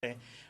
ہے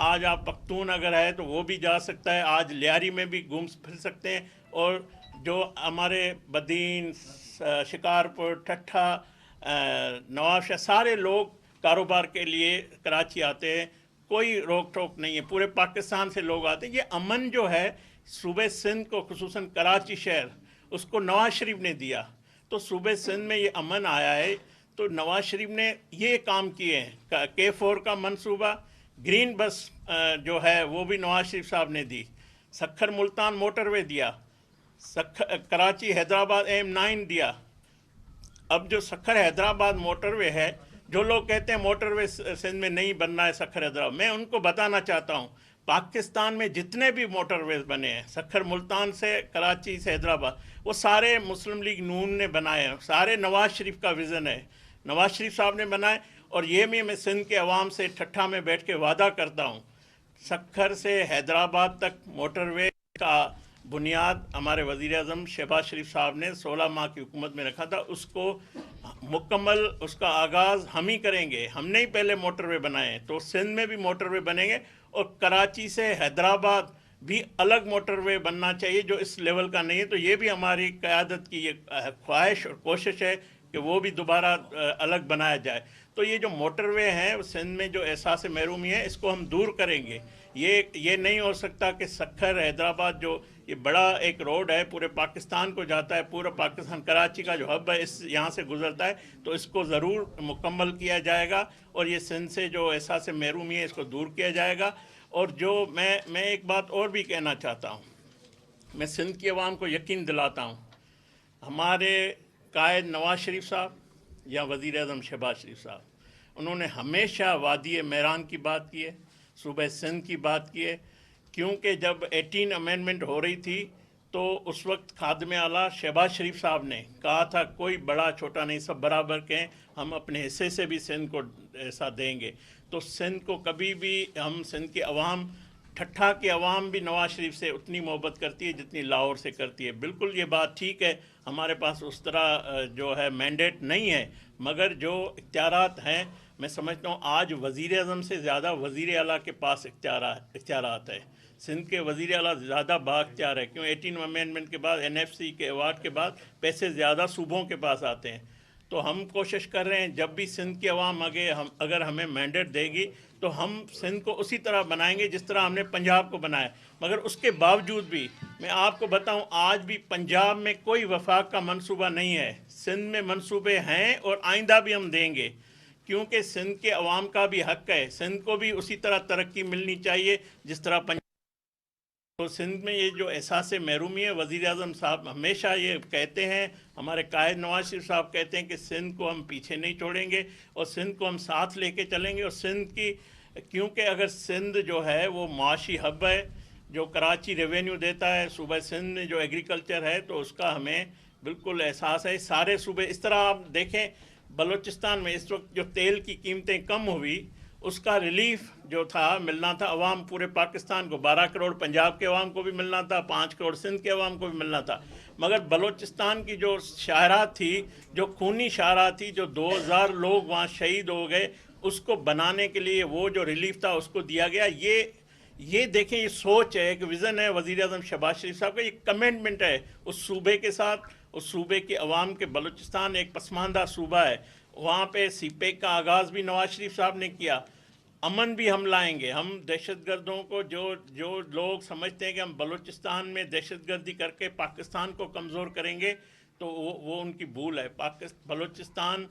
آج آپ پختون اگر ہے تو وہ بھی جا سکتا ہے، آج لیاری میں بھی گھوم پھر سکتے ہیں، اور جو ہمارے بدین، شکارپور، ٹھٹھا، نواب شاہ، سارے لوگ کاروبار کے لیے کراچی آتے ہیں، کوئی روک ٹوک نہیں ہے، پورے پاکستان سے لوگ آتے ہیں۔ یہ امن جو ہے صوبہ سندھ کو، خصوصاً کراچی شہر، اس کو نواز شریف نے دیا، تو صوبہ سندھ میں یہ امن آیا ہے، تو نواز شریف نے یہ کام کیے ہیں۔ K4 کا منصوبہ، گرین بس جو ہے وہ بھی نواز شریف صاحب نے دی، سکھر ملتان موٹر وے دیا، کراچی حیدرآباد M9 دیا۔ اب جو سکھر حیدرآباد موٹر وے ہے، جو لوگ کہتے ہیں موٹر وے سندھ میں نہیں بننا ہے سکھر حیدرآباد، میں ان کو بتانا چاہتا ہوں پاکستان میں جتنے بھی موٹر ویز بنے ہیں، سکھر ملتان سے کراچی سے حیدرآباد، وہ سارے مسلم لیگ نون نے بنائے ہیں، سارے نواز شریف کا ویژن ہے، نواز شریف صاحب نے بنائے۔ اور یہ بھی میں سندھ کے عوام سے ٹھٹھا میں بیٹھ کے وعدہ کرتا ہوں، سکھر سے حیدرآباد تک موٹر وے کا بنیاد ہمارے وزیر اعظم شہباز شریف صاحب نے 16 ماہ کی حکومت میں رکھا تھا، اس کو مکمل، اس کا آغاز ہم ہی کریں گے، ہم نے ہی پہلے موٹر وے بنائے ہیں، تو سندھ میں بھی موٹر وے بنیں گے، اور کراچی سے حیدرآباد بھی الگ موٹر وے بننا چاہیے جو اس لیول کا نہیں ہے، تو یہ بھی ہماری قیادت کی یہ خواہش اور کوشش ہے کہ وہ بھی دوبارہ الگ بنایا جائے۔ تو یہ جو موٹر وے ہیں سندھ میں جو احساس محرومی ہے، اس کو ہم دور کریں گے۔ یہ نہیں ہو سکتا کہ سکھر حیدرآباد جو یہ بڑا ایک روڈ ہے، پورے پاکستان کو جاتا ہے، پورا پاکستان، کراچی کا جو ہب ہے اس یہاں سے گزرتا ہے، تو اس کو ضرور مکمل کیا جائے گا، اور یہ سندھ سے جو احساس محرومی ہے اس کو دور کیا جائے گا۔ اور جو میں ایک بات اور بھی کہنا چاہتا ہوں، میں سندھ کی عوام کو یقین دلاتا ہوں، ہمارے قائد نواز شریف صاحب یا وزیر اعظم شہباز شریف صاحب، انہوں نے ہمیشہ وادی میران کی بات کی ہے، صوبہ سندھ کی بات کی ہے، کیونکہ جب 18 امینڈمنٹ ہو رہی تھی تو اس وقت خادم اعلیٰ شہباز شریف صاحب نے کہا تھا کوئی بڑا چھوٹا نہیں، سب برابر کے ہیں، ہم اپنے حصے سے بھی سندھ کو ایسا دیں گے۔ تو سندھ کو کبھی بھی ہم، سندھ کی عوام، ٹھٹھا کی عوام بھی نواز شریف سے اتنی محبت کرتی ہے جتنی لاہور سے کرتی ہے۔ بالکل یہ بات ٹھیک ہے، ہمارے پاس اس طرح جو ہے مینڈیٹ نہیں ہے، مگر جو اختیارات ہیں، میں سمجھتا ہوں آج وزیر اعظم سے زیادہ وزیر اعلیٰ کے پاس اختیارات ہے۔ سندھ کے وزیر اعلیٰ زیادہ با اختیار ہے، کیوں 18 امینڈمنٹ کے بعد NFC کے ایوارڈ کے بعد پیسے زیادہ صوبوں کے پاس آتے ہیں۔ تو ہم کوشش کر رہے ہیں جب بھی سندھ کی عوام اگر ہمیں مینڈیٹ دے گی تو ہم سندھ کو اسی طرح بنائیں گے جس طرح ہم نے پنجاب کو بنایا، مگر اس کے باوجود بھی میں آپ کو بتاؤں آج بھی پنجاب میں کوئی وفاق کا منصوبہ نہیں ہے، سندھ میں منصوبے ہیں اور آئندہ بھی ہم دیں گے، کیونکہ سندھ کے عوام کا بھی حق ہے، سندھ کو بھی اسی طرح ترقی ملنی چاہیے جس طرح پنجاب۔ تو سندھ میں یہ جو احساس محرومی ہے، وزیر اعظم صاحب ہمیشہ یہ کہتے ہیں، ہمارے قائد نواز شریف صاحب کہتے ہیں کہ سندھ کو ہم پیچھے نہیں چھوڑیں گے اور سندھ کو ہم ساتھ لے کے چلیں گے، اور سندھ کی، کیونکہ اگر سندھ جو ہے وہ معاشی ہب ہے، جو کراچی ریونیو دیتا ہے، صوبہ سندھ میں جو ایگریکلچر ہے تو اس کا ہمیں بالکل احساس ہے۔ سارے صوبے اس طرح آپ دیکھیں، بلوچستان میں اس وقت جو تیل کی قیمتیں کم ہوئی، اس کا ریلیف جو تھا ملنا تھا عوام پورے پاکستان کو، 12 کروڑ پنجاب کے عوام کو بھی ملنا تھا، 5 کروڑ سندھ کے عوام کو بھی ملنا تھا، مگر بلوچستان کی جو شاہراہ تھی، جو خونی شاہراہ تھی، جو 2000 لوگ وہاں شہید ہو گئے، اس کو بنانے کے لیے وہ جو ریلیف تھا اس کو دیا گیا۔ یہ دیکھیں، یہ سوچ ہے، ایک ویژن ہے وزیر اعظم شہباز شریف صاحب کا، یہ کمٹمنٹ ہے اس صوبے کے ساتھ، اس صوبے کے عوام کے۔ بلوچستان ایک پسماندہ صوبہ ہے، وہاں پہ CPEC کا آغاز بھی نواز شریف صاحب نے کیا، امن بھی ہم لائیں گے۔ ہم دہشت گردوں کو، جو لوگ سمجھتے ہیں کہ ہم بلوچستان میں دہشت گردی کر کے پاکستان کو کمزور کریں گے، تو وہ ان کی بھول ہے۔ بلوچستان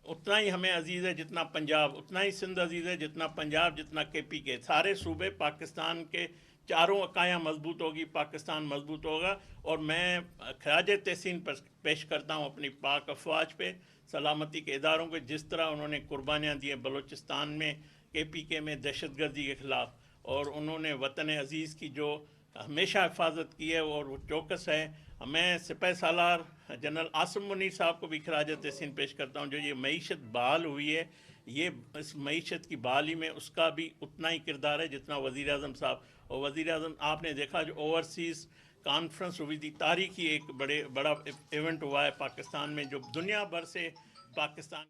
اتنا ہی ہمیں عزیز ہے جتنا پنجاب، اتنا ہی سندھ عزیز ہے جتنا پنجاب، جتنا KP کے سارے صوبے۔ پاکستان کے چاروں اکائیاں مضبوط ہوگی، پاکستان مضبوط ہوگا، اور میں خراج تحسین پیش کرتا ہوں اپنی پاک افواج پہ، سلامتی کے اداروں کو، جس طرح انہوں نے قربانیاں دی ہیں بلوچستان میں، KPK میں دہشت گردی کے خلاف، اور انہوں نے وطن عزیز کی جو ہمیشہ حفاظت کی ہے اور وہ چوکس ہے۔ میں سپہ سالار جنرل عاصم منیر صاحب کو بھی خراج تحسین پیش کرتا ہوں، جو یہ معیشت بحال ہوئی ہے، یہ اس معیشت کی بحالی میں اس کا بھی اتنا ہی کردار ہے جتنا وزیر اعظم صاحب۔ اور وزیر اعظم، آپ نے دیکھا جو اوورسیز کانفرنس ہوئی تھی، تاریخی ایک بڑا ایونٹ ہوا ہے پاکستان میں، جو دنیا بھر سے پاکستان